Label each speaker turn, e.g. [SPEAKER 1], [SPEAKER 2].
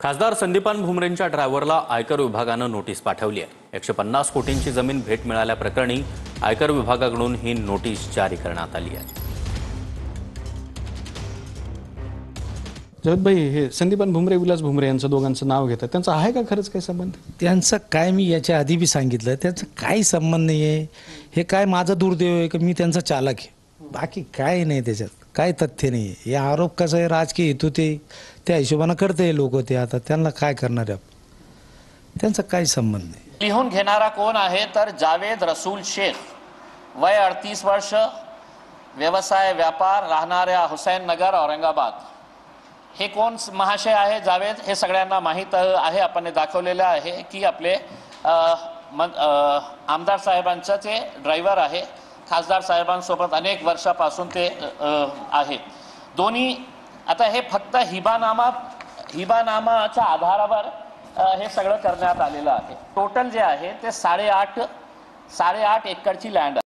[SPEAKER 1] खासदार संदीपान भुमरेंच्या ड्रायव्हरला आयकर विभागानं नोटीस पाठवली आहे। 150 कोटींची जमीन भेट मिळाल्याप्रकरणी आयकर विभागाकडून ही नोटीस जारी करण्यात आली आहे।
[SPEAKER 2] जगत भाई, हे संदीपान भुमरे विलास भुमरे यांचं दोघांचं नाव घेतात, त्यांचा आहे का खरंच काही संबंध?
[SPEAKER 3] त्यांचं काय, मी याच्या आधी बी सांगितलं, त्यांचं काही संबंध नाही आहे। हे काय माझा दुर्दैव आहे की मी त्यांचा चालक आहे, बाकी काय नाही, त्याच्यात काय तथ्य नाही आहे। हे आरोप कसं आहे, राजकीय हेतू ते त्या हिशोबानं करते लोक, ते आता त्यांना काय करणार आहे, त्यांचा काही संबंध नाही।
[SPEAKER 4] लिहून घेणारा कोण आहे तर जावेद रसूल शेख, वय 38 वर्ष, व्यवसाय व्यापार, राहणाऱ्या हुसैन नगर औरंगाबाद। हे कोण महाशय आहे जावेद, हे सगळ्यांना माहीत आहे। आपण दाखवलेलं आहे की आपले आमदार साहेबांचं ते ड्रायव्हर आहे। खासदार साहेबांसोबत अनेक वर्षापासून ते आहेत दोन्ही। आता हे फक्त हिबानामाच्या आधारावर हे सगळं करण्यात आलेलं आहे। टोटल जे आहे ते 8.5 एकरची लँड आहे।